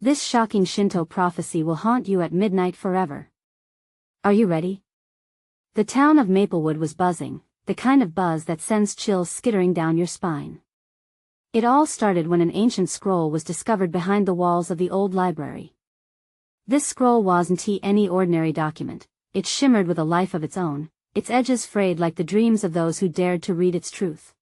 This shocking Shinto prophecy will haunt you at midnight forever. Are you ready? The town of Maplewood was buzzing, the kind of buzz that sends chills skittering down your spine. It all started when an ancient scroll was discovered behind the walls of the old library. This scroll wasn't any ordinary document. It shimmered with a life of its own, its edges frayed like the dreams of those who dared to read its truth.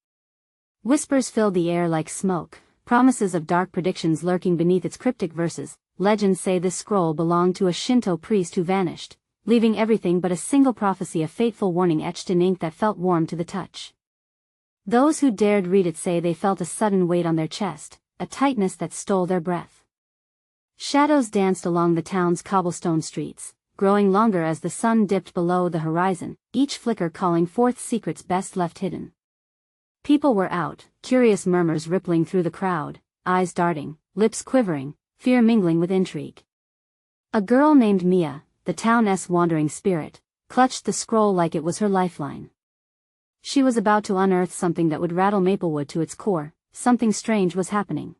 Whispers filled the air like smoke, promises of dark predictions lurking beneath its cryptic verses. Legends say this scroll belonged to a Shinto priest who vanished, leaving everything but a single prophecy, a fateful warning etched in ink that felt warm to the touch. Those who dared read it say they felt a sudden weight on their chest, a tightness that stole their breath. Shadows danced along the town's cobblestone streets, growing longer as the sun dipped below the horizon, each flicker calling forth secrets best left hidden. People were out, curious murmurs rippling through the crowd, eyes darting, lips quivering, fear mingling with intrigue. A girl named Mia, the town's wandering spirit, clutched the scroll like it was her lifeline. She was about to unearth something that would rattle Maplewood to its core. Something strange was happening.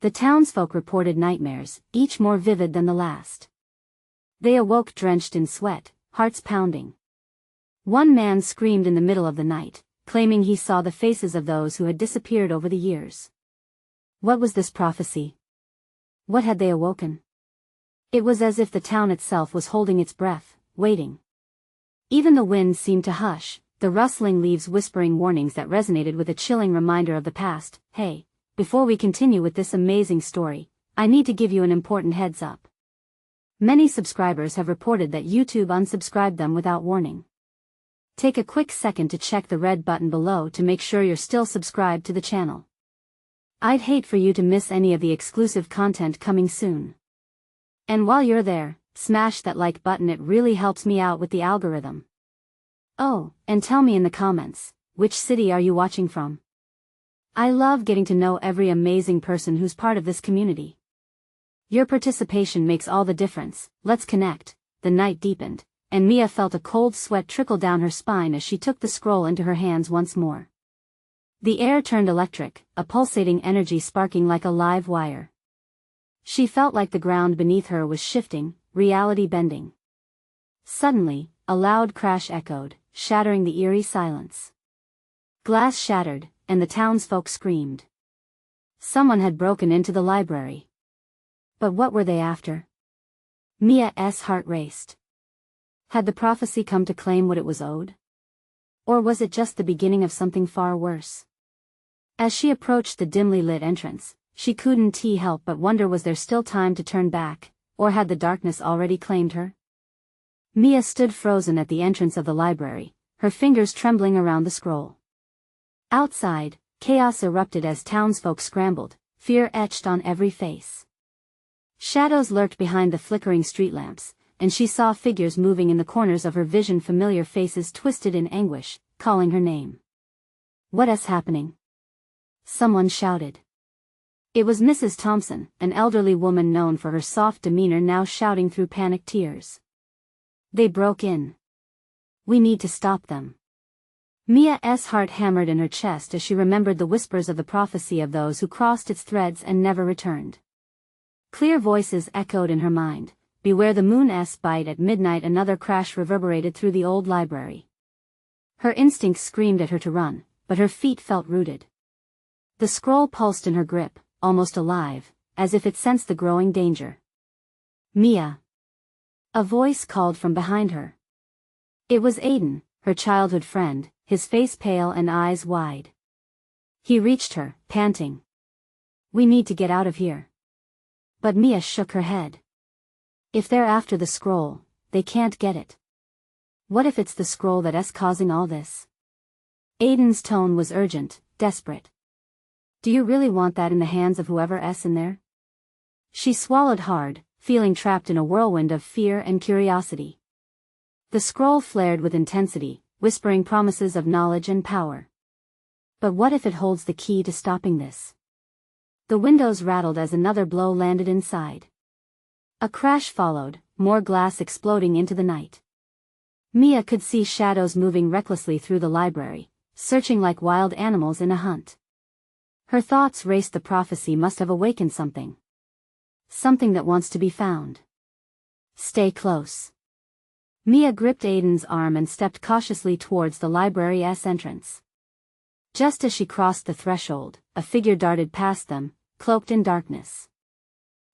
The townsfolk reported nightmares, each more vivid than the last. They awoke drenched in sweat, hearts pounding. One man screamed in the middle of the night, claiming he saw the faces of those who had disappeared over the years. What was this prophecy? What had they awoken? It was as if the town itself was holding its breath, waiting. Even the wind seemed to hush, the rustling leaves whispering warnings that resonated with a chilling reminder of the past. Hey, before we continue with this amazing story, I need to give you an important heads up. Many subscribers have reported that YouTube unsubscribed them without warning. Take a quick second to check the red button below to make sure you're still subscribed to the channel. I'd hate for you to miss any of the exclusive content coming soon. And while you're there, smash that like button, it really helps me out with the algorithm. Oh, and tell me in the comments, which city are you watching from? I love getting to know every amazing person who's part of this community. Your participation makes all the difference. Let's connect. The night deepened, and Mia felt a cold sweat trickle down her spine as she took the scroll into her hands once more. The air turned electric, a pulsating energy sparking like a live wire. She felt like the ground beneath her was shifting, reality bending. Suddenly, a loud crash echoed, shattering the eerie silence. Glass shattered, and the townsfolk screamed. Someone had broken into the library. But what were they after? Mia's heart raced. Had the prophecy come to claim what it was owed? Or was it just the beginning of something far worse? As she approached the dimly lit entrance, she couldn't help but wonder, was there still time to turn back, or had the darkness already claimed her? Mia stood frozen at the entrance of the library, her fingers trembling around the scroll. Outside, chaos erupted as townsfolk scrambled, fear etched on every face. Shadows lurked behind the flickering street lamps, and she saw figures moving in the corners of her vision, familiar faces twisted in anguish, calling her name. "What's happening?" someone shouted. It was Mrs. Thompson, an elderly woman known for her soft demeanor, now shouting through panicked tears. "They broke in. We need to stop them." Mia's heart hammered in her chest as she remembered the whispers of the prophecy of those who crossed its threads and never returned. Clear voices echoed in her mind. Beware the moon's bite at midnight. Another crash reverberated through the old library. Her instincts screamed at her to run, but her feet felt rooted. The scroll pulsed in her grip, almost alive, as if it sensed the growing danger. "Mia!" A voice called from behind her. It was Aiden, her childhood friend, his face pale and eyes wide. He reached her, panting. "We need to get out of here." But Mia shook her head. If they're after the scroll, they can't get it. What if it's the scroll that's causing all this? Aiden's tone was urgent, desperate. "Do you really want that in the hands of whoever's in there?" She swallowed hard, feeling trapped in a whirlwind of fear and curiosity. The scroll flared with intensity, whispering promises of knowledge and power. But what if it holds the key to stopping this? The windows rattled as another blow landed inside. A crash followed, more glass exploding into the night. Mia could see shadows moving recklessly through the library, searching like wild animals in a hunt. Her thoughts raced. The prophecy must have awakened something. Something that wants to be found. Stay close. Mia gripped Aiden's arm and stepped cautiously towards the library's entrance. Just as she crossed the threshold, a figure darted past them, cloaked in darkness.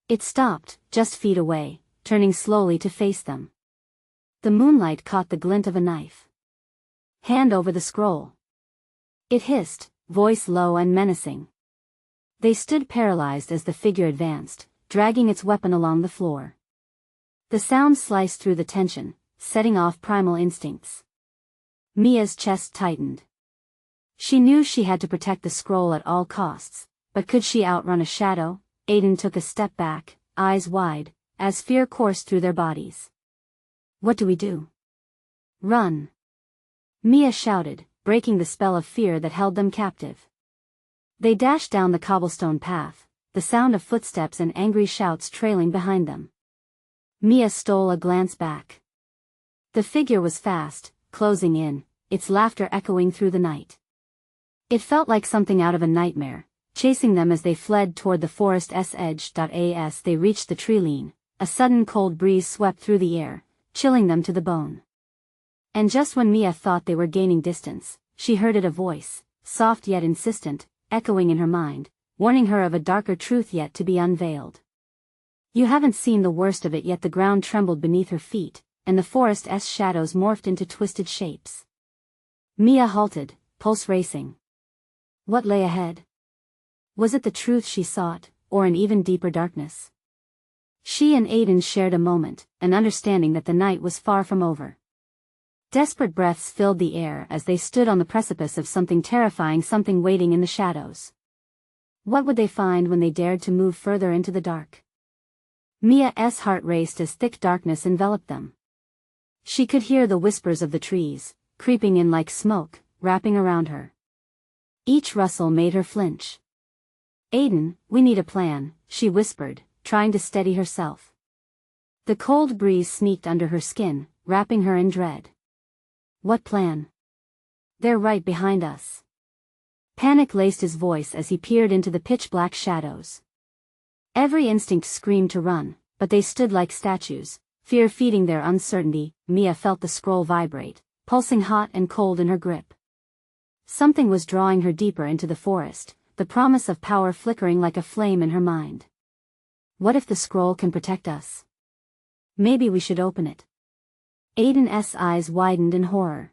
It stopped, just feet away, turning slowly to face them. The moonlight caught the glint of a knife. Hand over the scroll. It hissed, voice low and menacing. They stood paralyzed as the figure advanced, dragging its weapon along the floor. The sound sliced through the tension, setting off primal instincts. Mia's chest tightened. She knew she had to protect the scroll at all costs, but could she outrun a shadow? Aiden took a step back, eyes wide, as fear coursed through their bodies. What do we do? Run! Mia shouted, breaking the spell of fear that held them captive. They dashed down the cobblestone path, the sound of footsteps and angry shouts trailing behind them. Mia stole a glance back. The figure was fast, closing in, its laughter echoing through the night. It felt like something out of a nightmare, chasing them as they fled toward the forest's edge. As they reached the tree-line, a sudden cold breeze swept through the air, chilling them to the bone. And just when Mia thought they were gaining distance, she heard a voice, soft yet insistent, echoing in her mind, warning her of a darker truth yet to be unveiled. You haven't seen the worst of it yet. The ground trembled beneath her feet, and the forest's shadows morphed into twisted shapes. Mia halted, pulse racing. What lay ahead? Was it the truth she sought, or an even deeper darkness? She and Aiden shared a moment, an understanding that the night was far from over. Desperate breaths filled the air as they stood on the precipice of something terrifying, something waiting in the shadows. What would they find when they dared to move further into the dark? Mia's heart raced as thick darkness enveloped them. She could hear the whispers of the trees, creeping in like smoke, wrapping around her. Each rustle made her flinch. Aiden, we need a plan, she whispered, trying to steady herself. The cold breeze sneaked under her skin, wrapping her in dread. What plan? They're right behind us. Panic laced his voice as he peered into the pitch-black shadows. Every instinct screamed to run, but they stood like statues, fear feeding their uncertainty. Mia felt the scroll vibrate, pulsing hot and cold in her grip. Something was drawing her deeper into the forest, the promise of power flickering like a flame in her mind. What if the scroll can protect us? Maybe we should open it. Aiden's eyes widened in horror.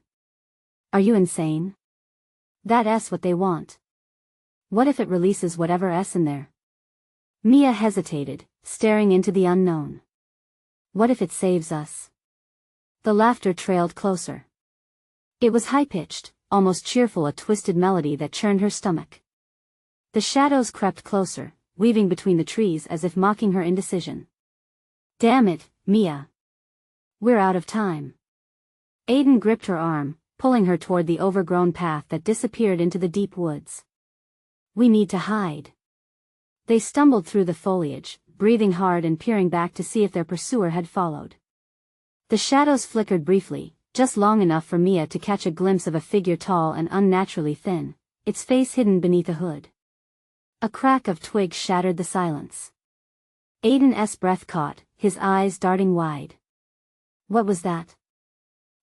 Are you insane? That's what they want. What if it releases whatever's in there? Mia hesitated, staring into the unknown. What if it saves us? The laughter trailed closer. It was high-pitched, almost cheerful, a twisted melody that churned her stomach. The shadows crept closer, weaving between the trees as if mocking her indecision. Damn it, Mia. We're out of time. Aiden gripped her arm, pulling her toward the overgrown path that disappeared into the deep woods. We need to hide. They stumbled through the foliage, breathing hard and peering back to see if their pursuer had followed. The shadows flickered briefly, just long enough for Mia to catch a glimpse of a figure tall and unnaturally thin, its face hidden beneath a hood. A crack of twigs shattered the silence. Aiden's breath caught, his eyes darting wide. What was that?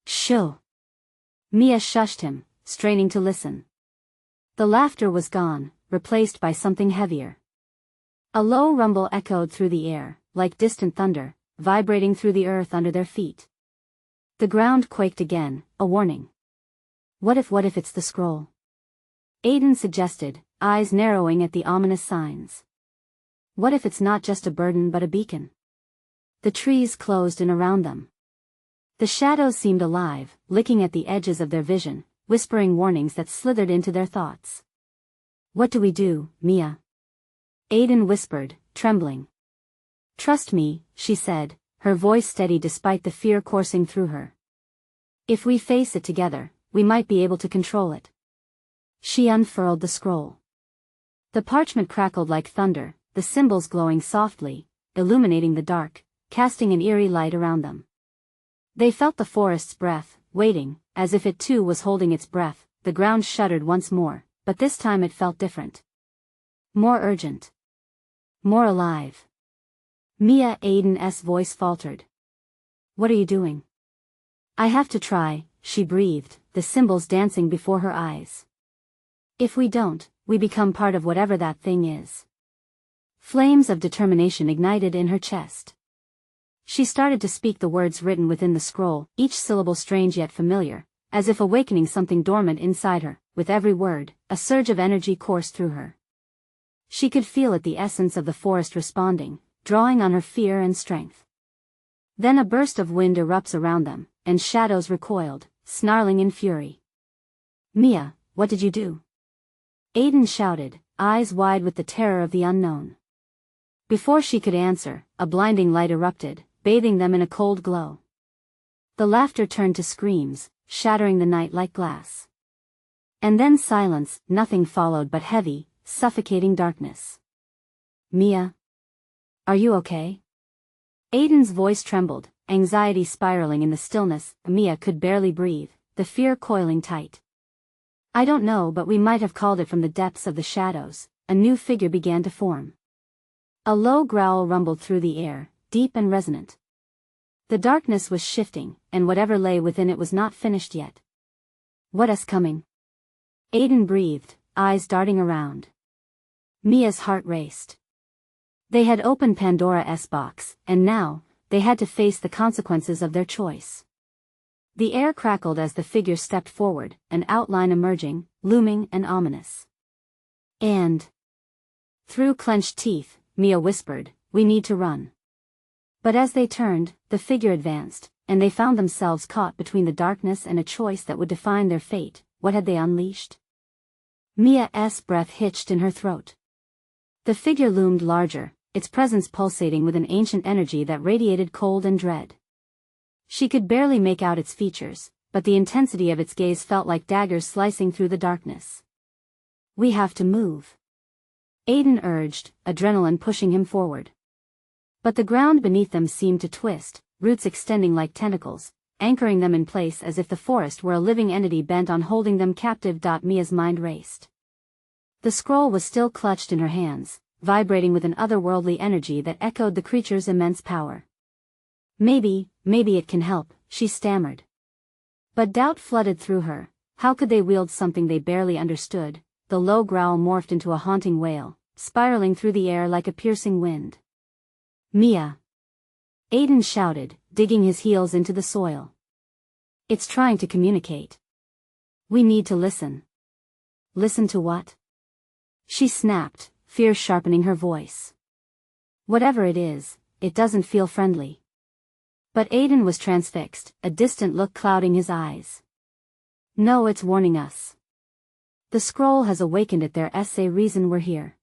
Shoo! Mia shushed him, straining to listen. The laughter was gone, replaced by something heavier. A low rumble echoed through the air, like distant thunder, vibrating through the earth under their feet. The ground quaked again, a warning. What if it's the scroll? Aiden suggested, eyes narrowing at the ominous signs. What if it's not just a burden but a beacon? The trees closed in around them. The shadows seemed alive, licking at the edges of their vision, whispering warnings that slithered into their thoughts. What do we do, Mia? Aiden whispered, trembling. Trust me, she said, her voice steady despite the fear coursing through her. If we face it together, we might be able to control it. She unfurled the scroll. The parchment crackled like thunder, the symbols glowing softly, illuminating the dark, casting an eerie light around them. They felt the forest's breath, waiting, as if it too was holding its breath. The ground shuddered once more, but this time it felt different. More urgent. More alive. Aiden's voice faltered. What are you doing? I have to try, she breathed, the symbols dancing before her eyes. If we don't, we become part of whatever that thing is. Flames of determination ignited in her chest. She started to speak the words written within the scroll, each syllable strange yet familiar, as if awakening something dormant inside her. With every word, a surge of energy coursed through her. She could feel it, the essence of the forest responding, drawing on her fear and strength. Then a burst of wind erupts around them, and shadows recoiled, snarling in fury. Mia, what did you do? Aiden shouted, eyes wide with the terror of the unknown. Before she could answer, a blinding light erupted, bathing them in a cold glow. The laughter turned to screams, shattering the night like glass. And then silence, nothing followed but heavy, suffocating darkness. Mia? Are you okay? Aiden's voice trembled, anxiety spiraling in the stillness. Mia could barely breathe, the fear coiling tight. I don't know, but we might have called it from the depths of the shadows. A new figure began to form. A low growl rumbled through the air, deep and resonant. The darkness was shifting, and whatever lay within it was not finished yet. What's coming? Aiden breathed, eyes darting around. Mia's heart raced. They had opened Pandora's box, and now, they had to face the consequences of their choice. The air crackled as the figure stepped forward, an outline emerging, looming and ominous. And through clenched teeth, Mia whispered, "We need to run." But as they turned, the figure advanced, and they found themselves caught between the darkness and a choice that would define their fate. What had they unleashed? Mia's breath hitched in her throat. The figure loomed larger, its presence pulsating with an ancient energy that radiated cold and dread. She could barely make out its features, but the intensity of its gaze felt like daggers slicing through the darkness. We have to move, Aiden urged, adrenaline pushing him forward. But the ground beneath them seemed to twist, roots extending like tentacles, anchoring them in place as if the forest were a living entity bent on holding them captive. Mia's mind raced. The scroll was still clutched in her hands, vibrating with an otherworldly energy that echoed the creature's immense power. Maybe it can help, she stammered. But doubt flooded through her. How could they wield something they barely understood? The low growl morphed into a haunting wail, spiraling through the air like a piercing wind. Mia! Aiden shouted, digging his heels into the soil. It's trying to communicate. We need to listen. Listen to what? She snapped, fear sharpening her voice. Whatever it is, it doesn't feel friendly. But Aiden was transfixed, a distant look clouding his eyes. No, it's warning us. The scroll has awakened it. There's a reason we're here.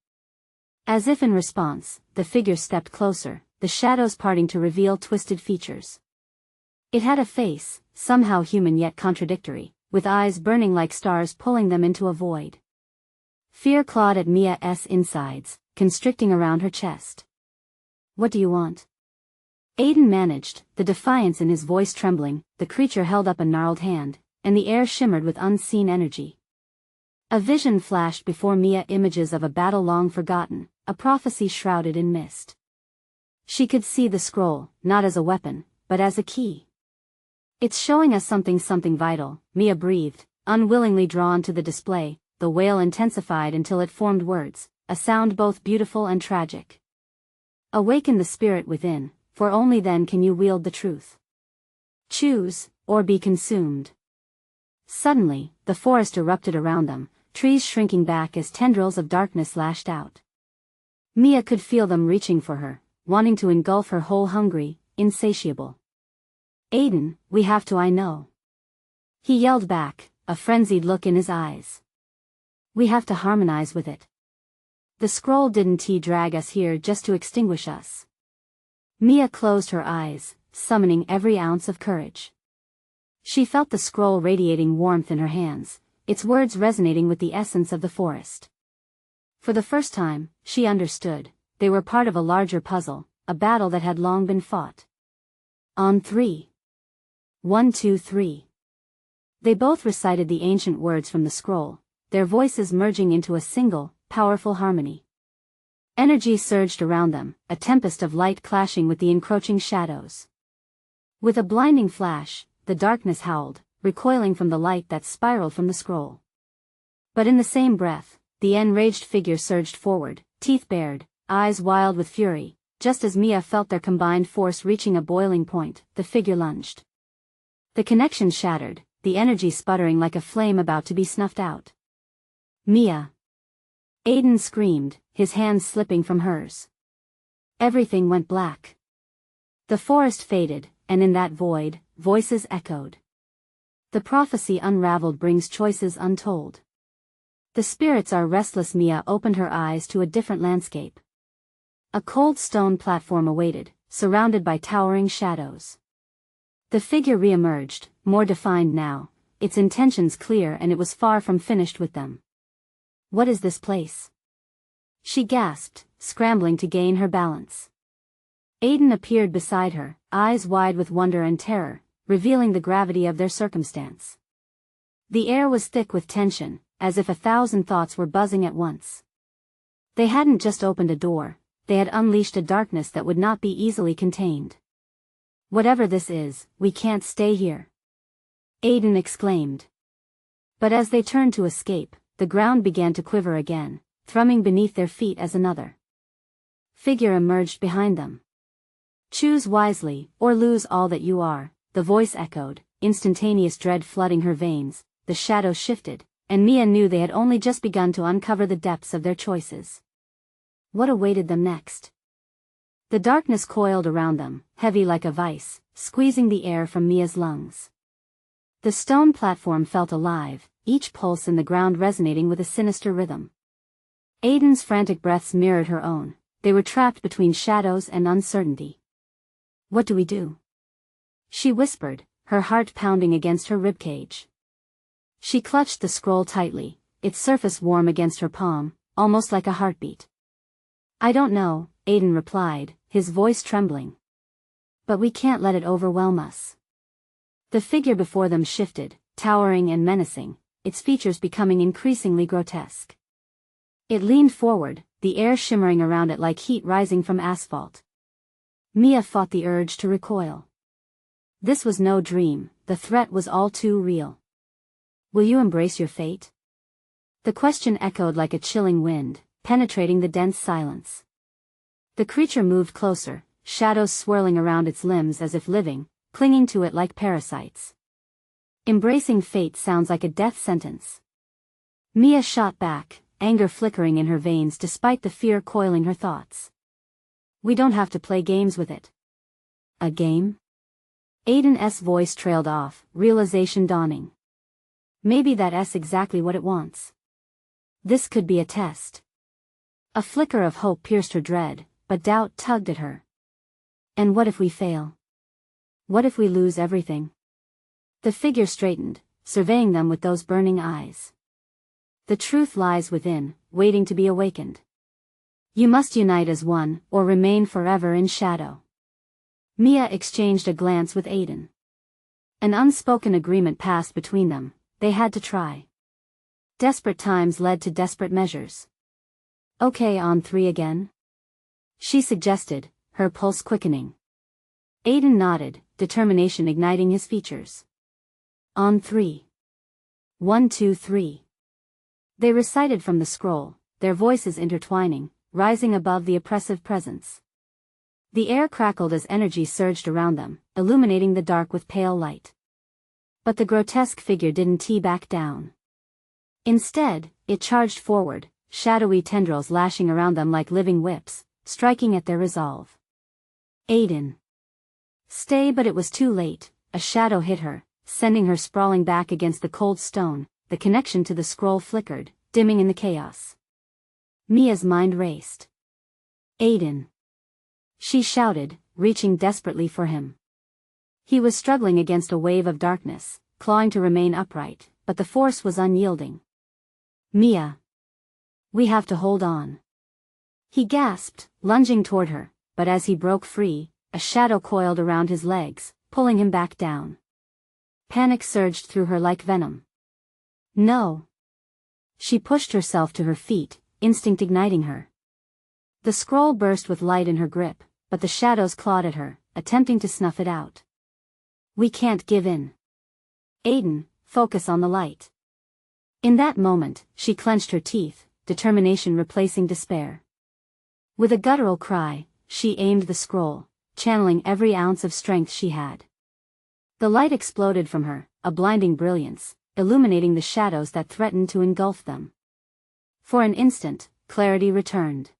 As if in response, the figure stepped closer, the shadows parting to reveal twisted features. It had a face, somehow human yet contradictory, with eyes burning like stars pulling them into a void. Fear clawed at Mia's insides, constricting around her chest. What do you want? Aiden managed, the defiance in his voice trembling. The creature held up a gnarled hand, and the air shimmered with unseen energy. A vision flashed before Mia, images of a battle long forgotten, a prophecy shrouded in mist. She could see the scroll, not as a weapon, but as a key. It's showing us something vital, Mia breathed, unwillingly drawn to the display. The wail intensified until it formed words, a sound both beautiful and tragic. Awaken the spirit within, for only then can you wield the truth. Choose, or be consumed. Suddenly, the forest erupted around them, trees shrinking back as tendrils of darkness lashed out. Mia could feel them reaching for her, wanting to engulf her whole, hungry, insatiable. Aiden, we have to, I know. He yelled back, a frenzied look in his eyes. We have to harmonize with it. The scroll didn't drag us here just to extinguish us. Mia closed her eyes, summoning every ounce of courage. She felt the scroll radiating warmth in her hands, its words resonating with the essence of the forest. For the first time, she understood, they were part of a larger puzzle, a battle that had long been fought. On 3. 1, 2, 3. They both recited the ancient words from the scroll, their voices merging into a single, powerful harmony. Energy surged around them, a tempest of light clashing with the encroaching shadows. With a blinding flash, the darkness howled, recoiling from the light that spiraled from the scroll. But in the same breath, the enraged figure surged forward, teeth bared, eyes wild with fury. Just as Mia felt their combined force reaching a boiling point, the figure lunged. The connection shattered, the energy sputtering like a flame about to be snuffed out. Mia! Aiden screamed, his hands slipping from hers. Everything went black. The forest faded, and in that void, voices echoed. The prophecy unraveled brings choices untold. The spirits are restless. Mia opened her eyes to a different landscape. A cold stone platform awaited, surrounded by towering shadows. The figure re-emerged, more defined now, its intentions clear, and it was far from finished with them. What is this place? She gasped, scrambling to gain her balance. Aiden appeared beside her, eyes wide with wonder and terror, revealing the gravity of their circumstance. The air was thick with tension, as if 1,000 thoughts were buzzing at once. They hadn't just opened a door, they had unleashed a darkness that would not be easily contained. Whatever this is, we can't stay here, Aiden exclaimed. But as they turned to escape, the ground began to quiver again, thrumming beneath their feet as another figure emerged behind them. Choose wisely, or lose all that you are, the voice echoed, instantaneous dread flooding her veins. The shadows shifted, and Mia knew they had only just begun to uncover the depths of their choices. What awaited them next? The darkness coiled around them, heavy like a vice, squeezing the air from Mia's lungs. The stone platform felt alive, each pulse in the ground resonating with a sinister rhythm. Aiden's frantic breaths mirrored her own. They were trapped between shadows and uncertainty. What do we do? She whispered, her heart pounding against her ribcage. She clutched the scroll tightly, its surface warm against her palm, almost like a heartbeat. I don't know, Aiden replied, his voice trembling. But we can't let it overwhelm us. The figure before them shifted, towering and menacing, its features becoming increasingly grotesque. It leaned forward, the air shimmering around it like heat rising from asphalt. Mia fought the urge to recoil. This was no dream, the threat was all too real. Will you embrace your fate? The question echoed like a chilling wind, penetrating the dense silence. The creature moved closer, shadows swirling around its limbs as if living, clinging to it like parasites. Embracing fate sounds like a death sentence. Mia shot back, anger flickering in her veins despite the fear coiling her thoughts. We don't have to play games with it. A game? Aiden's voice trailed off, realization dawning. Maybe that's exactly what it wants. This could be a test. A flicker of hope pierced her dread, but doubt tugged at her. And what if we fail? What if we lose everything? The figure straightened, surveying them with those burning eyes. The truth lies within, waiting to be awakened. You must unite as one, or remain forever in shadow. Mia exchanged a glance with Aiden. An unspoken agreement passed between them, they had to try. Desperate times led to desperate measures. Okay, on 3 again? She suggested, her pulse quickening. Aiden nodded, determination igniting his features. On 3. 1, 2, 3. They recited from the scroll, their voices intertwining, rising above the oppressive presence. The air crackled as energy surged around them, illuminating the dark with pale light. But the grotesque figure didn't back down. Instead, it charged forward, shadowy tendrils lashing around them like living whips, striking at their resolve. Aiden. Stay, but it was too late. A shadow hit her, sending her sprawling back against the cold stone. The connection to the scroll flickered, dimming in the chaos. Mia's mind raced. Aiden. She shouted, reaching desperately for him. He was struggling against a wave of darkness, clawing to remain upright, but the force was unyielding. Mia. We have to hold on. He gasped, lunging toward her, but as he broke free, a shadow coiled around his legs, pulling him back down. Panic surged through her like venom. No. She pushed herself to her feet, instinct igniting her. The scroll burst with light in her grip, but the shadows clawed at her, attempting to snuff it out. We can't give in. Aiden, focus on the light. In that moment, she clenched her teeth, determination replacing despair. With a guttural cry, she aimed the scroll, channeling every ounce of strength she had. The light exploded from her, a blinding brilliance, illuminating the shadows that threatened to engulf them. For an instant, clarity returned.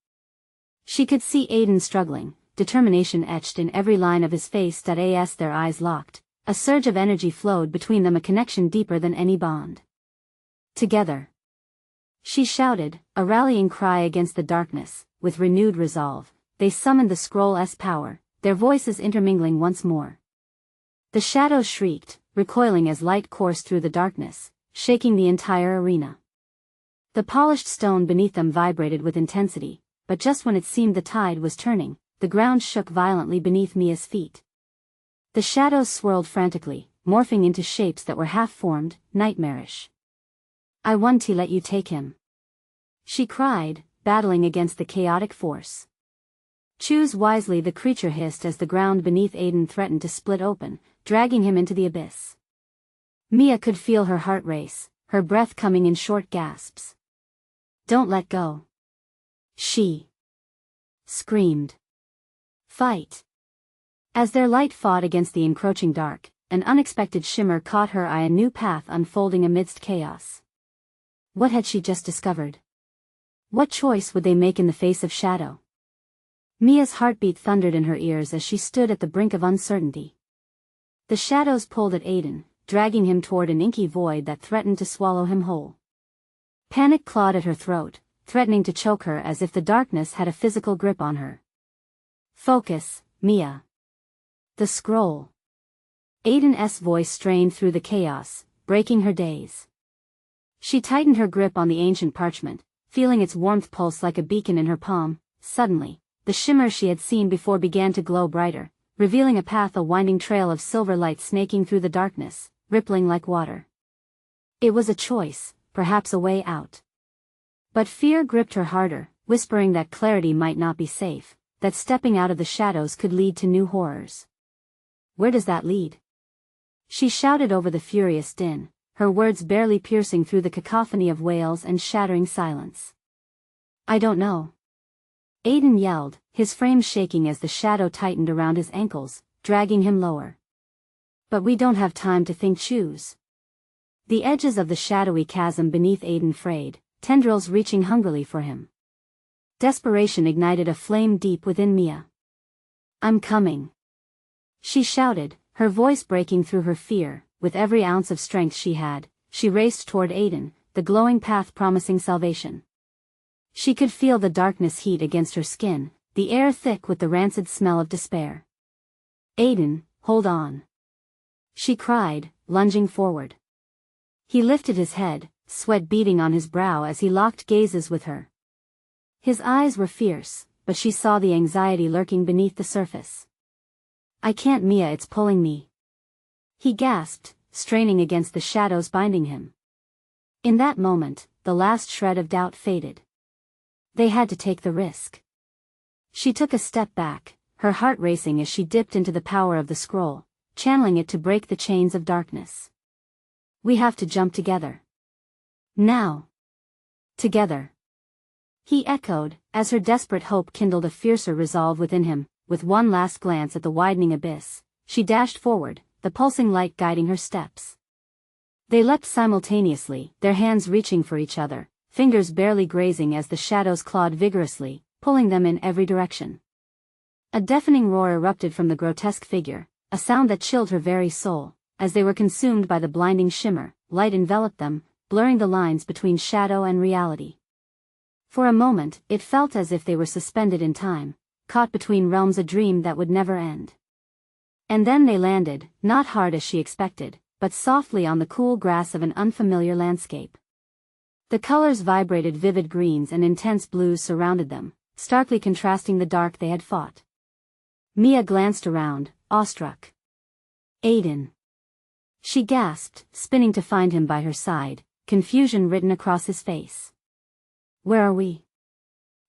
She could see Aiden struggling, determination etched in every line of his face. As their eyes locked, a surge of energy flowed between them, a connection deeper than any bond. Together. She shouted, a rallying cry against the darkness. With renewed resolve, they summoned the scroll's power, their voices intermingling once more. The shadows shrieked, recoiling as light coursed through the darkness, shaking the entire arena. The polished stone beneath them vibrated with intensity, but just when it seemed the tide was turning, the ground shook violently beneath Mia's feet. The shadows swirled frantically, morphing into shapes that were half-formed, nightmarish. I want to let you take him. She cried, battling against the chaotic force. Choose wisely, the creature hissed as the ground beneath Aiden threatened to split open, dragging him into the abyss. Mia could feel her heart race, her breath coming in short gasps. Don't let go. She screamed. Fight. As their light fought against the encroaching dark, an unexpected shimmer caught her eye, a new path unfolding amidst chaos. What had she just discovered? What choice would they make in the face of shadow? Mia's heartbeat thundered in her ears as she stood at the brink of uncertainty. The shadows pulled at Aiden, dragging him toward an inky void that threatened to swallow him whole. Panic clawed at her throat, threatening to choke her as if the darkness had a physical grip on her. Focus, Mia. The scroll. Aiden's voice strained through the chaos, breaking her daze. She tightened her grip on the ancient parchment, feeling its warmth pulse like a beacon in her palm. Suddenly, the shimmer she had seen before began to glow brighter, revealing a path, a winding trail of silver light snaking through the darkness, rippling like water. It was a choice, perhaps a way out. But fear gripped her harder, whispering that clarity might not be safe, that stepping out of the shadows could lead to new horrors. Where does that lead? She shouted over the furious din, her words barely piercing through the cacophony of wails and shattering silence. I don't know. Aiden yelled, his frame shaking as the shadow tightened around his ankles, dragging him lower. But we don't have time to think. Choose. The edges of the shadowy chasm beneath Aiden frayed, tendrils reaching hungrily for him. Desperation ignited a flame deep within Mia. I'm coming. She shouted, her voice breaking through her fear. With every ounce of strength she had, she raced toward Aiden, the glowing path promising salvation. She could feel the darkness heat against her skin, the air thick with the rancid smell of despair. Aiden, hold on. She cried, lunging forward. He lifted his head, sweat beading on his brow as he locked gazes with her. His eyes were fierce, but she saw the anxiety lurking beneath the surface. I can't, Mia, it's pulling me. He gasped, straining against the shadows binding him. In that moment, the last shred of doubt faded. They had to take the risk. She took a step back, her heart racing as she dipped into the power of the scroll, channeling it to break the chains of darkness. We have to jump together. Now. Together. He echoed, as her desperate hope kindled a fiercer resolve within him. With one last glance at the widening abyss, she dashed forward, the pulsing light guiding her steps. They leapt simultaneously, their hands reaching for each other, fingers barely grazing as the shadows clawed vigorously, pulling them in every direction. A deafening roar erupted from the grotesque figure, a sound that chilled her very soul. As they were consumed by the blinding shimmer, light enveloped them, blurring the lines between shadow and reality. For a moment, it felt as if they were suspended in time, caught between realms, a dream that would never end. And then they landed, not hard as she expected, but softly on the cool grass of an unfamiliar landscape. The colors vibrated, vivid greens and intense blues surrounded them, starkly contrasting the dark they had fought. Mia glanced around, awestruck. Aiden. She gasped, spinning to find him by her side, confusion written across his face. Where are we?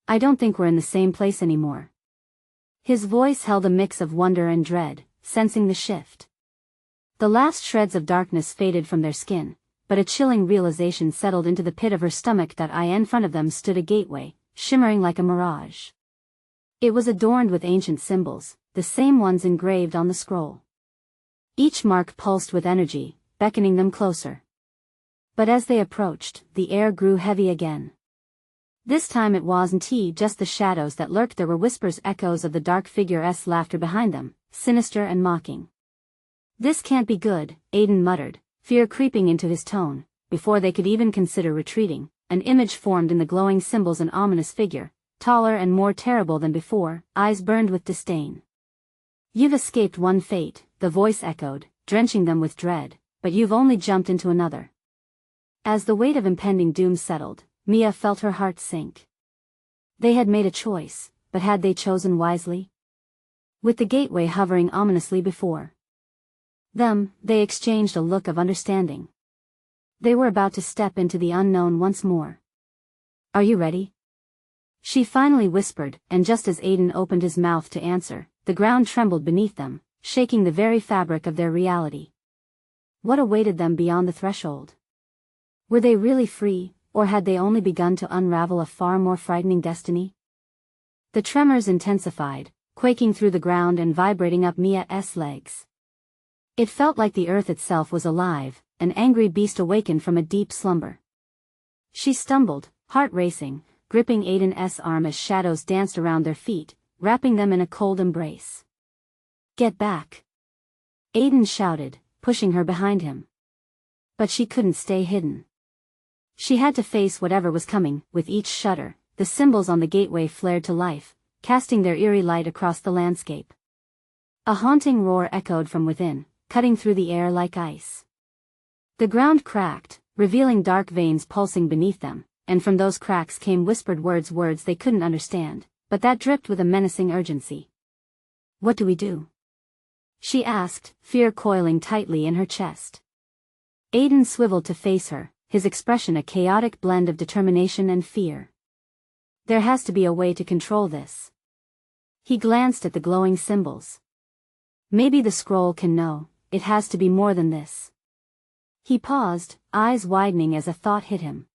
I don't think we're in the same place anymore. His voice held a mix of wonder and dread, sensing the shift. The last shreds of darkness faded from their skin, but a chilling realization settled into the pit of her stomach that in front of them stood a gateway, shimmering like a mirage. It was adorned with ancient symbols, the same ones engraved on the scroll. Each mark pulsed with energy, beckoning them closer. But as they approached, the air grew heavy again. This time it wasn't just the shadows that lurked, there were whispers, echoes of the dark figure's laughter behind them, sinister and mocking. This can't be good, Aiden muttered, fear creeping into his tone. Before they could even consider retreating, an image formed in the glowing symbols, an ominous figure, taller and more terrible than before, eyes burned with disdain. You've escaped one fate, the voice echoed, drenching them with dread, but you've only jumped into another. As the weight of impending doom settled, Mia felt her heart sink. They had made a choice, but had they chosen wisely? With the gateway hovering ominously before them, they exchanged a look of understanding. They were about to step into the unknown once more. Are you ready? She finally whispered, and just as Aiden opened his mouth to answer, the ground trembled beneath them, shaking the very fabric of their reality. What awaited them beyond the threshold? Were they really free, or had they only begun to unravel a far more frightening destiny? The tremors intensified, quaking through the ground and vibrating up Mia's legs. It felt like the earth itself was alive, an angry beast awakened from a deep slumber. She stumbled, heart racing, gripping Aiden's arm as shadows danced around their feet, wrapping them in a cold embrace. Get back! Aiden shouted, pushing her behind him. But she couldn't stay hidden. She had to face whatever was coming. With each shudder, the symbols on the gateway flared to life, casting their eerie light across the landscape. A haunting roar echoed from within, cutting through the air like ice. The ground cracked, revealing dark veins pulsing beneath them, and from those cracks came whispered words they couldn't understand, but that dripped with a menacing urgency. What do we do? She asked, fear coiling tightly in her chest. Aiden swiveled to face her, his expression a chaotic blend of determination and fear. There has to be a way to control this. He glanced at the glowing symbols. Maybe the scroll can know, it has to be more than this. He paused, eyes widening as a thought hit him.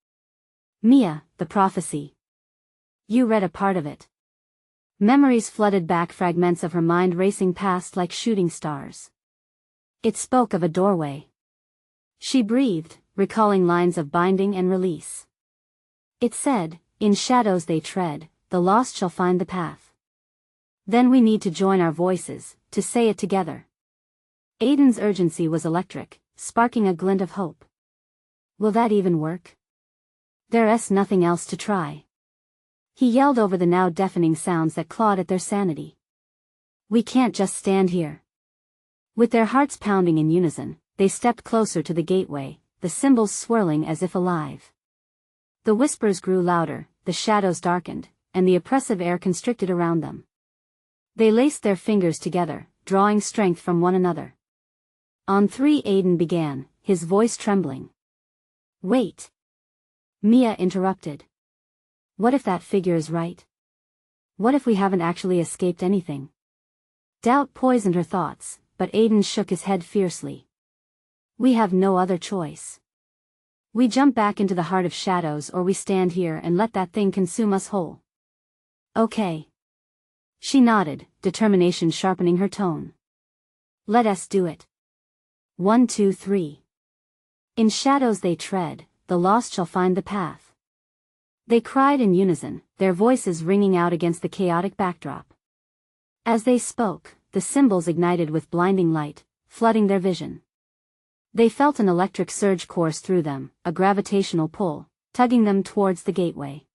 Mia, the prophecy. You read a part of it. Memories flooded back, fragments of her mind racing past like shooting stars. It spoke of a doorway. She breathed, recalling lines of binding and release. It said, in shadows they tread, the lost shall find the path. Then we need to join our voices, to say it together. Aiden's urgency was electric, sparking a glint of hope. Will that even work? There's nothing else to try. He yelled over the now deafening sounds that clawed at their sanity. We can't just stand here. With their hearts pounding in unison, they stepped closer to the gateway, the symbols swirling as if alive. The whispers grew louder, the shadows darkened, and the oppressive air constricted around them. They laced their fingers together, drawing strength from one another. On three, Aiden began, his voice trembling. Wait! Mia interrupted. What if that figure is right? What if we haven't actually escaped anything? Doubt poisoned her thoughts, but Aiden shook his head fiercely. We have no other choice. We jump back into the heart of shadows, or we stand here and let that thing consume us whole. Okay. She nodded, determination sharpening her tone. Let us do it. 1, 2, 3. In shadows they tread, the lost shall find the path. They cried in unison, their voices ringing out against the chaotic backdrop. As they spoke, the symbols ignited with blinding light, flooding their vision. They felt an electric surge course through them, a gravitational pull, tugging them towards the gateway.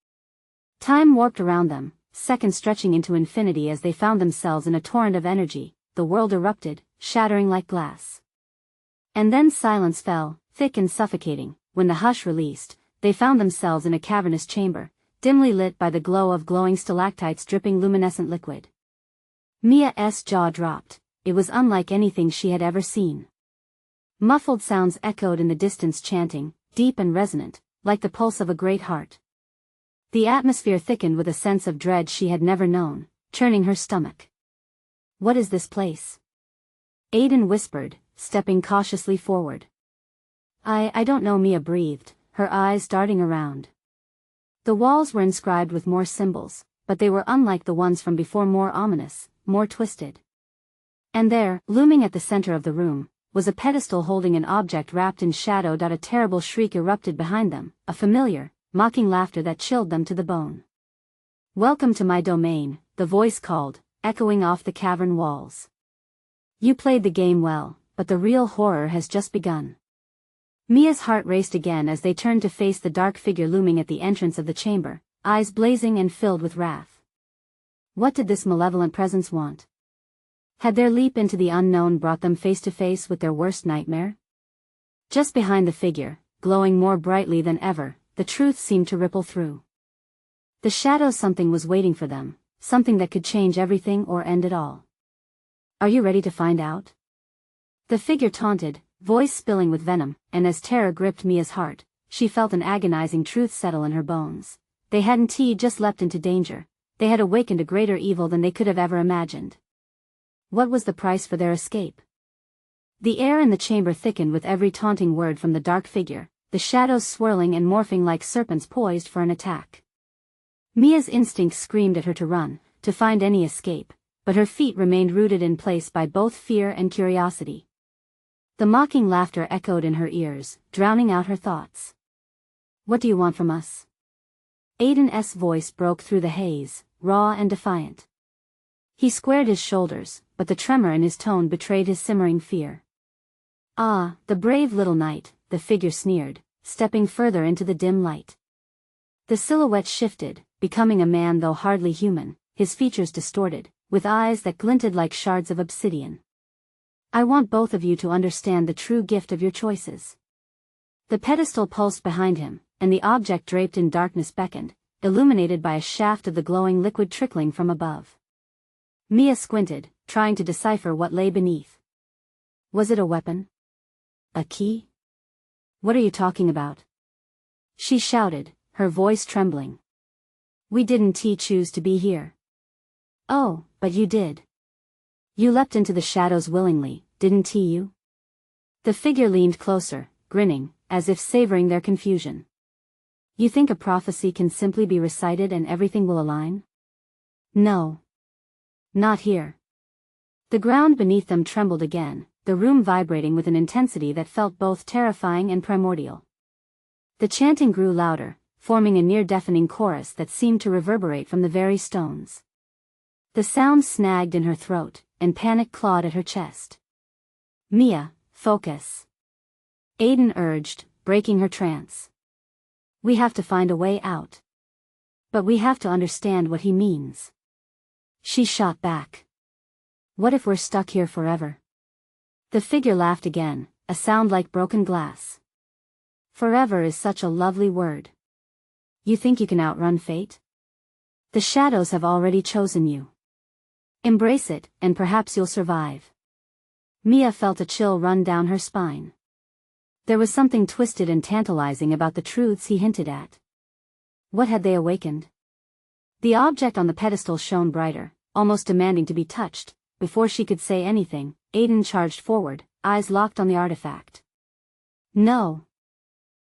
Time warped around them, seconds stretching into infinity as they found themselves in a torrent of energy. The world erupted, shattering like glass. And then silence fell, thick and suffocating. When the hush released, they found themselves in a cavernous chamber, dimly lit by the glow of glowing stalactites dripping luminescent liquid. Mia's jaw dropped. It was unlike anything she had ever seen. Muffled sounds echoed in the distance, chanting, deep and resonant, like the pulse of a great heart. The atmosphere thickened with a sense of dread she had never known, churning her stomach. What is this place? Aiden whispered, stepping cautiously forward. I don't know, Mia breathed, her eyes darting around. The walls were inscribed with more symbols, but they were unlike the ones from before, more ominous, more twisted. And there, looming at the center of the room, was a pedestal holding an object wrapped in shadow. A terrible shriek erupted behind them, a familiar, mocking laughter that chilled them to the bone. Welcome to my domain, the voice called, echoing off the cavern walls. You played the game well, but the real horror has just begun. Mia's heart raced again as they turned to face the dark figure looming at the entrance of the chamber, eyes blazing and filled with wrath. What did this malevolent presence want? Had their leap into the unknown brought them face to face with their worst nightmare? Just behind the figure, glowing more brightly than ever, the truth seemed to ripple through. The shadows, something was waiting for them, something that could change everything or end it all. Are you ready to find out? The figure taunted, voice spilling with venom, and as terror gripped Mia's heart, she felt an agonizing truth settle in her bones. They hadn't just leapt into danger, they had awakened a greater evil than they could have ever imagined. What was the price for their escape? The air in the chamber thickened with every taunting word from the dark figure, the shadows swirling and morphing like serpents poised for an attack. Mia's instinct screamed at her to run, to find any escape, but her feet remained rooted in place by both fear and curiosity. The mocking laughter echoed in her ears, drowning out her thoughts. What do you want from us? Aiden's voice broke through the haze, raw and defiant. He squared his shoulders, but the tremor in his tone betrayed his simmering fear. Ah, the brave little knight, the figure sneered, stepping further into the dim light. The silhouette shifted, becoming a man though hardly human, his features distorted, with eyes that glinted like shards of obsidian. I want both of you to understand the true gift of your choices. The pedestal pulsed behind him, and the object draped in darkness beckoned, illuminated by a shaft of the glowing liquid trickling from above. Mia squinted, trying to decipher what lay beneath. Was it a weapon? A key? What are you talking about? She shouted, her voice trembling. We didn't choose to be here. Oh, but you did. You leapt into the shadows willingly, didn't you? The figure leaned closer, grinning, as if savoring their confusion. You think a prophecy can simply be recited and everything will align? No. Not here. The ground beneath them trembled again, the room vibrating with an intensity that felt both terrifying and primordial. The chanting grew louder, forming a near-deafening chorus that seemed to reverberate from the very stones. The sound snagged in her throat, and panic clawed at her chest. Mia, focus. Aiden urged, breaking her trance. We have to find a way out. But we have to understand what he means. She shot back. What if we're stuck here forever? The figure laughed again, a sound like broken glass. Forever is such a lovely word. You think you can outrun fate? The shadows have already chosen you. Embrace it, and perhaps you'll survive. Mia felt a chill run down her spine. There was something twisted and tantalizing about the truths he hinted at. What had they awakened? The object on the pedestal shone brighter, almost demanding to be touched. Before she could say anything, Aiden charged forward, eyes locked on the artifact. No!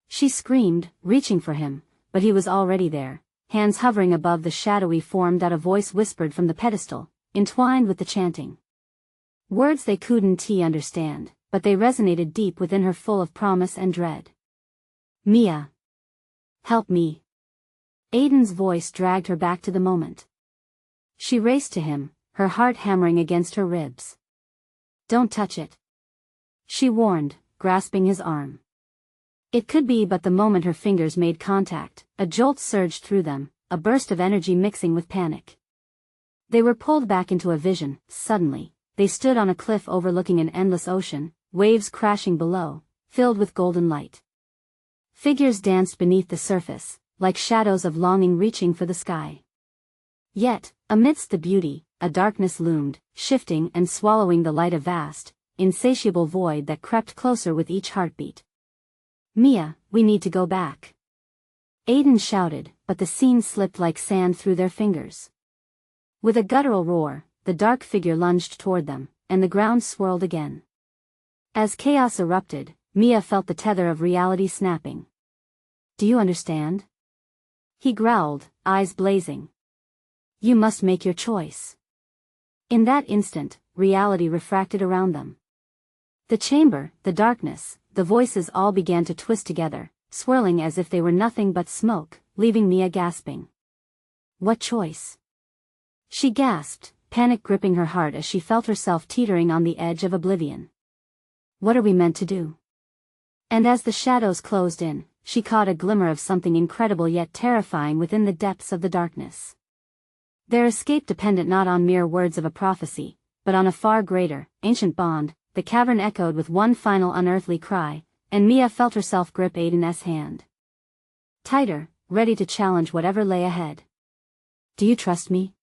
She screamed, reaching for him, but he was already there, hands hovering above the shadowy form. A voice whispered from the pedestal, entwined with the chanting. Words they couldn't understand, but they resonated deep within her, full of promise and dread. Mia! Help me! Aiden's voice dragged her back to the moment. She raced to him, her heart hammering against her ribs. Don't touch it. She warned, grasping his arm. It could be, but the moment her fingers made contact, a jolt surged through them, a burst of energy mixing with panic. They were pulled back into a vision. Suddenly, they stood on a cliff overlooking an endless ocean, waves crashing below, filled with golden light. Figures danced beneath the surface, like shadows of longing reaching for the sky. Yet, amidst the beauty, a darkness loomed, shifting and swallowing the light, a vast, insatiable void that crept closer with each heartbeat. Mia, we need to go back. Aiden shouted, but the scene slipped like sand through their fingers. With a guttural roar, the dark figure lunged toward them, and the ground swirled again. As chaos erupted, Mia felt the tether of reality snapping. "Do you understand?" he growled, eyes blazing. "You must make your choice." In that instant, reality refracted around them. The chamber, the darkness, the voices all began to twist together, swirling as if they were nothing but smoke, leaving Mia gasping. What choice? She gasped, panic gripping her heart as she felt herself teetering on the edge of oblivion. What are we meant to do? And as the shadows closed in, she caught a glimmer of something incredible yet terrifying within the depths of the darkness. Their escape depended not on mere words of a prophecy, but on a far greater, ancient bond. The cavern echoed with one final unearthly cry, and Mia felt herself grip Aiden's hand tighter, ready to challenge whatever lay ahead. "Do you trust me?"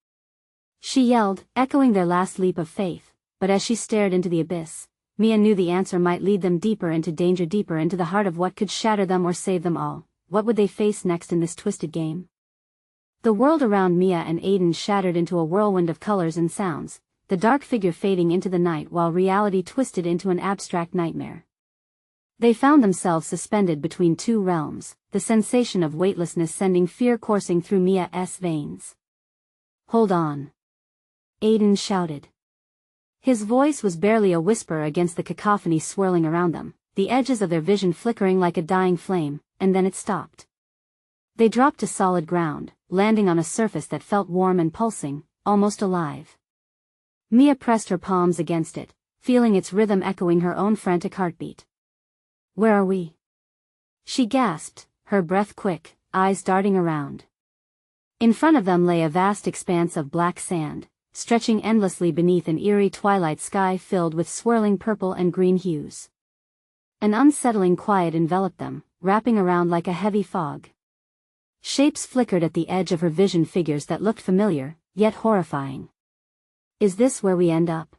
she yelled, echoing their last leap of faith, but as she stared into the abyss, Mia knew the answer might lead them deeper into danger, deeper into the heart of what could shatter them or save them all. What would they face next in this twisted game? The world around Mia and Aiden shattered into a whirlwind of colors and sounds, the dark figure fading into the night while reality twisted into an abstract nightmare. They found themselves suspended between two realms, the sensation of weightlessness sending fear coursing through Mia's veins. "Hold on!" Aiden shouted. His voice was barely a whisper against the cacophony swirling around them, the edges of their vision flickering like a dying flame, and then it stopped. They dropped to solid ground, landing on a surface that felt warm and pulsing, almost alive. Mia pressed her palms against it, feeling its rhythm echoing her own frantic heartbeat. "Where are we?" she gasped, her breath quick, eyes darting around. In front of them lay a vast expanse of black sand, stretching endlessly beneath an eerie twilight sky filled with swirling purple and green hues. An unsettling quiet enveloped them, wrapping around like a heavy fog. Shapes flickered at the edge of her vision, figures that looked familiar, yet horrifying. "Is this where we end up?"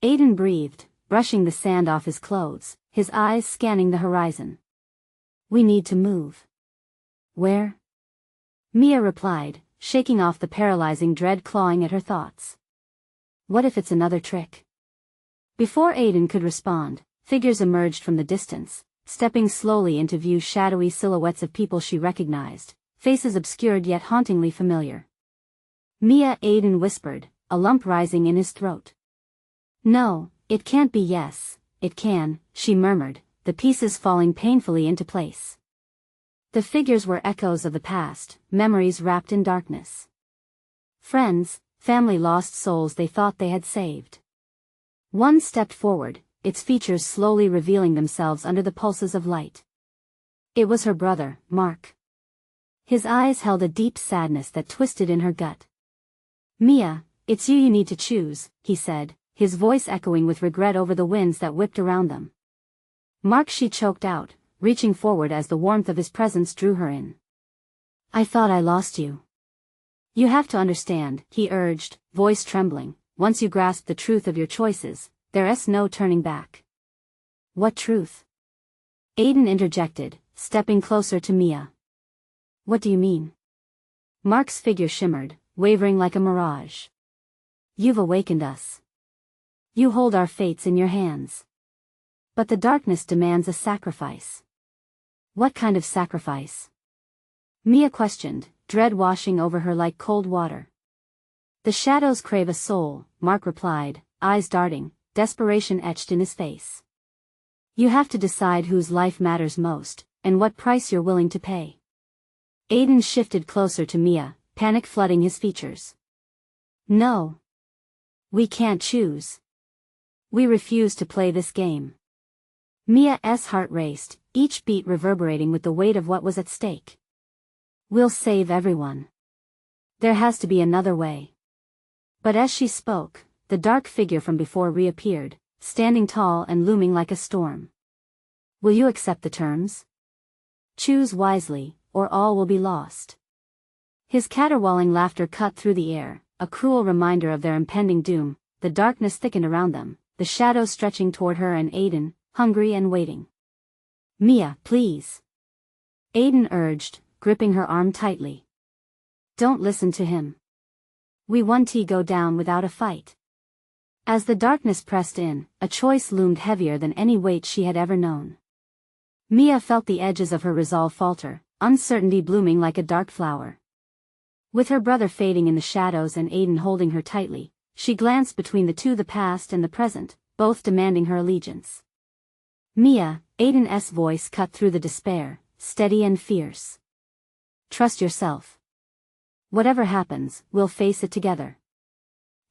Aiden breathed, brushing the sand off his clothes, his eyes scanning the horizon. "We need to move." "Where?" Mia replied, shaking off the paralyzing dread clawing at her thoughts. "What if it's another trick?" Before Aiden could respond, figures emerged from the distance, stepping slowly into view, shadowy silhouettes of people she recognized, faces obscured yet hauntingly familiar. "Mia," Aiden whispered, a lump rising in his throat. "No, it can't be." "Yes, it can," she murmured, the pieces falling painfully into place. The figures were echoes of the past, memories wrapped in darkness. Friends, family, lost souls they thought they had saved. One stepped forward, its features slowly revealing themselves under the pulses of light. It was her brother, Mark. His eyes held a deep sadness that twisted in her gut. "Mia, it's you need to choose," he said, his voice echoing with regret over the winds that whipped around them. "Mark," she choked out, reaching forward as the warmth of his presence drew her in. "I thought I lost you." "You have to understand," he urged, voice trembling, "once you grasp the truth of your choices, there's no turning back." "What truth?" Aiden interjected, stepping closer to Mia. "What do you mean?" Mark's figure shimmered, wavering like a mirage. "You've awakened us. You hold our fates in your hands. But the darkness demands a sacrifice." "What kind of sacrifice?" Mia questioned, dread washing over her like cold water. "The shadows crave a soul," Mark replied, eyes darting, desperation etched in his face. "You have to decide whose life matters most, and what price you're willing to pay." Aiden shifted closer to Mia, panic flooding his features. "No. We can't choose. We refuse to play this game." Mia's heart raced, each beat reverberating with the weight of what was at stake. "We'll save everyone. There has to be another way." But as she spoke, the dark figure from before reappeared, standing tall and looming like a storm. "Will you accept the terms? Choose wisely, or all will be lost." His caterwauling laughter cut through the air, a cruel reminder of their impending doom. The darkness thickened around them, the shadows stretching toward her and Aiden, hungry and waiting. "Mia, please," Aiden urged, gripping her arm tightly. Don't listen to him. We won't go down without a fight. As the darkness pressed in, a choice loomed heavier than any weight she had ever known. Mia felt the edges of her resolve falter, uncertainty blooming like a dark flower. With her brother fading in the shadows and Aiden holding her tightly, she glanced between the two, the past and the present, both demanding her allegiance. Mia, Aiden's voice cut through the despair, steady and fierce. Trust yourself. Whatever happens, we'll face it together.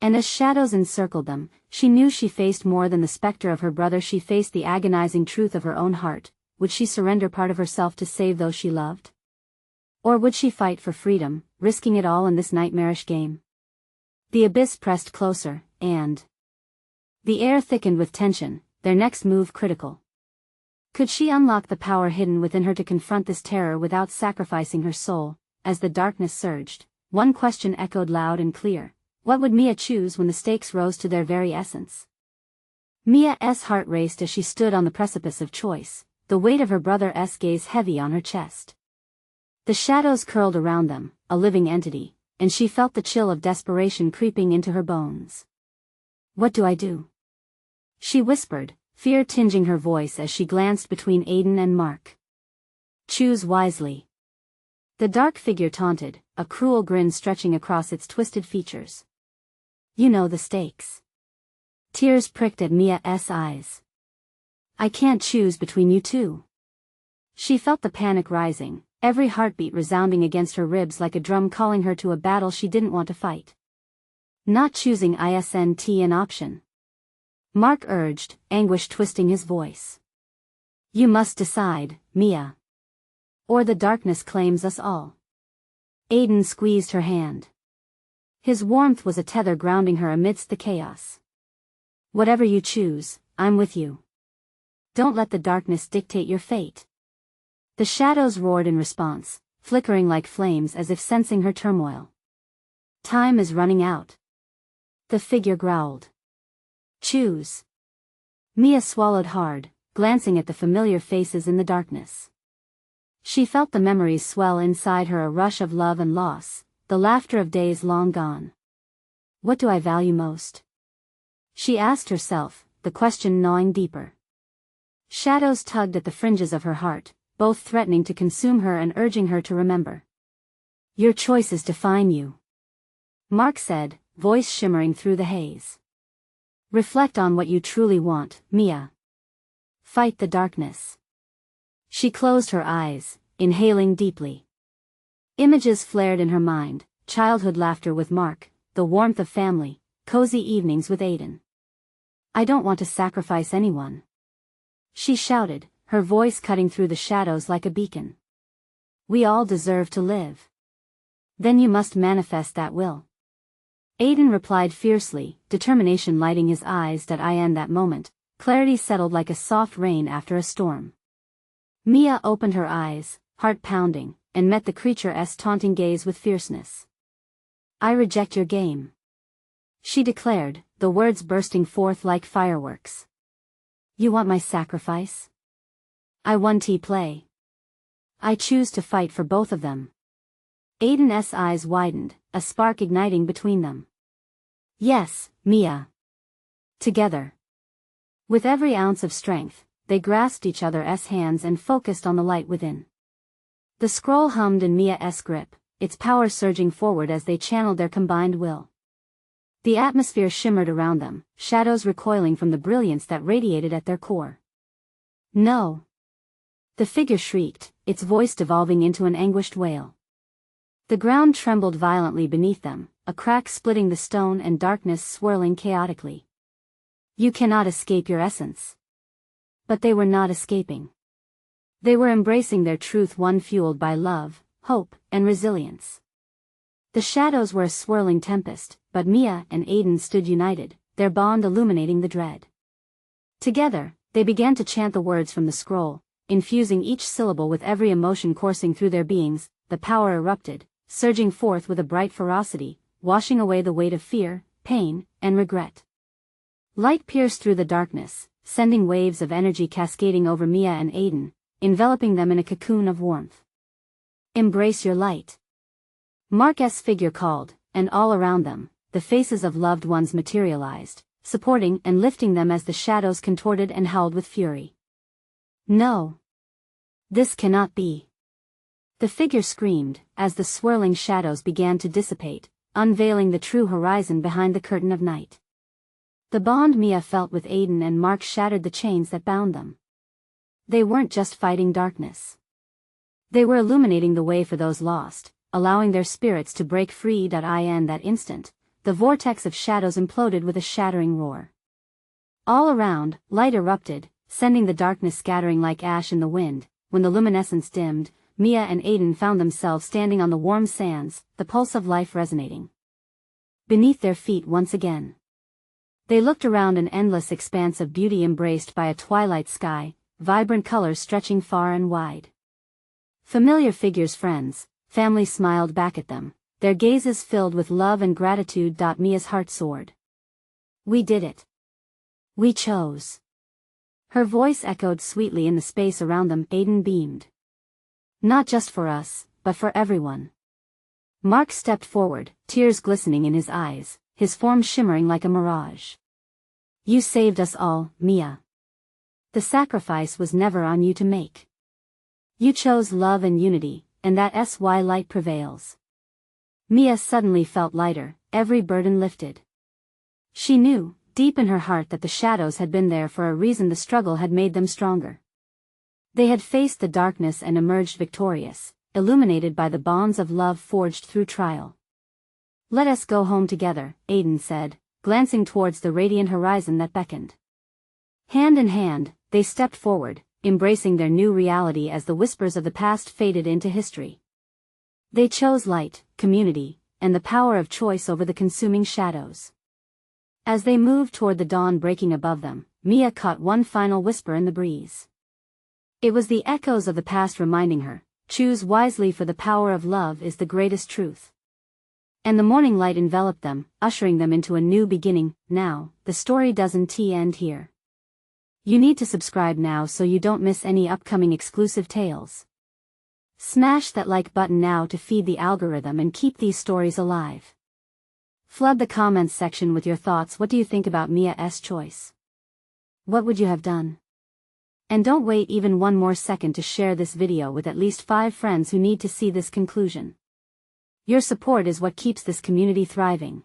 And as shadows encircled them, she knew she faced more than the specter of her brother. She faced the agonizing truth of her own heart. Would she surrender part of herself to save those she loved? Or would she fight for freedom, risking it all in this nightmarish game? The abyss pressed closer, and the air thickened with tension, their next move critical. Could she unlock the power hidden within her to confront this terror without sacrificing her soul? As the darkness surged, one question echoed loud and clear. What would Mia choose when the stakes rose to their very essence? Mia's heart raced as she stood on the precipice of choice, the weight of her brother's gaze heavy on her chest. The shadows curled around them, a living entity, and she felt the chill of desperation creeping into her bones. What do I do? She whispered, fear tinging her voice as she glanced between Aiden and Mark. Choose wisely. The dark figure taunted, a cruel grin stretching across its twisted features. You know the stakes. Tears pricked at Mia's eyes. I can't choose between you two. She felt the panic rising, every heartbeat resounding against her ribs like a drum calling her to a battle she didn't want to fight. Not choosing isn't an option. Mark urged, anguish twisting his voice. You must decide, Mia. Or the darkness claims us all. Aiden squeezed her hand. His warmth was a tether grounding her amidst the chaos. Whatever you choose, I'm with you. Don't let the darkness dictate your fate. The shadows roared in response, flickering like flames as if sensing her turmoil. Time is running out. The figure growled. Choose. Mia swallowed hard, glancing at the familiar faces in the darkness. She felt the memories swell inside her, a rush of love and loss, the laughter of days long gone. What do I value most? She asked herself, the question gnawing deeper. Shadows tugged at the fringes of her heart, both threatening to consume her and urging her to remember. Your choices define you. Mark said, voice shimmering through the haze. Reflect on what you truly want, Mia. Fight the darkness. She closed her eyes, inhaling deeply. Images flared in her mind, childhood laughter with Mark, the warmth of family, cozy evenings with Aiden. I don't want to sacrifice anyone. She shouted, her voice cutting through the shadows like a beacon. We all deserve to live. Then you must manifest that will. Aiden replied fiercely, determination lighting his eyes. In that moment, clarity settled like a soft rain after a storm. Mia opened her eyes, heart pounding, and met the creature's taunting gaze with fierceness. I reject your game. She declared, the words bursting forth like fireworks. You want my sacrifice? I want play. I choose to fight for both of them. Aiden's eyes widened, a spark igniting between them. Yes, Mia. Together. With every ounce of strength, they grasped each other's hands and focused on the light within. The scroll hummed in Mia's grip, its power surging forward as they channeled their combined will. The atmosphere shimmered around them, shadows recoiling from the brilliance that radiated at their core. No. The figure shrieked, its voice devolving into an anguished wail. The ground trembled violently beneath them, a crack splitting the stone and darkness swirling chaotically. You cannot escape your essence. But they were not escaping. They were embracing their truth, one fueled by love, hope, and resilience. The shadows were a swirling tempest, but Mia and Aiden stood united, their bond illuminating the dread. Together, they began to chant the words from the scroll, infusing each syllable with every emotion coursing through their beings. The power erupted, surging forth with a bright ferocity, washing away the weight of fear, pain, and regret. Light pierced through the darkness, sending waves of energy cascading over Mia and Aiden, enveloping them in a cocoon of warmth. Embrace your light. Mark's figure called, and all around them, the faces of loved ones materialized, supporting and lifting them as the shadows contorted and howled with fury. No. This cannot be. The figure screamed, as the swirling shadows began to dissipate, unveiling the true horizon behind the curtain of night. The bond Mia felt with Aiden and Mark shattered the chains that bound them. They weren't just fighting darkness. They were illuminating the way for those lost, allowing their spirits to break free. In that instant, the vortex of shadows imploded with a shattering roar. All around, light erupted, sending the darkness scattering like ash in the wind. When the luminescence dimmed, Mia and Aiden found themselves standing on the warm sands, the pulse of life resonating beneath their feet once again. They looked around an endless expanse of beauty embraced by a twilight sky, vibrant colors stretching far and wide. Familiar figures, friends, family smiled back at them, their gazes filled with love and gratitude. Mia's heart soared. We did it. We chose. Her voice echoed sweetly in the space around them. Aiden beamed. Not just for us, but for everyone. Mark stepped forward, tears glistening in his eyes, his form shimmering like a mirage. You saved us all, Mia. The sacrifice was never on you to make. You chose love and unity, and that's why light prevails. Mia suddenly felt lighter, every burden lifted. She knew, deep in her heart, that the shadows had been there for a reason. The struggle had made them stronger. They had faced the darkness and emerged victorious, illuminated by the bonds of love forged through trial. Let us go home together, Aiden said, glancing towards the radiant horizon that beckoned. Hand in hand, they stepped forward, embracing their new reality as the whispers of the past faded into history. They chose light, community, and the power of choice over the consuming shadows. As they moved toward the dawn breaking above them, Mia caught one final whisper in the breeze. It was the echoes of the past reminding her, choose wisely, for the power of love is the greatest truth. And the morning light enveloped them, ushering them into a new beginning. Now, the story doesn't end here. You need to subscribe now so you don't miss any upcoming exclusive tales. Smash that like button now to feed the algorithm and keep these stories alive. Flood the comments section with your thoughts. What do you think about Mia's choice? What would you have done? And don't wait even one more second to share this video with at least 5 friends who need to see this conclusion. Your support is what keeps this community thriving.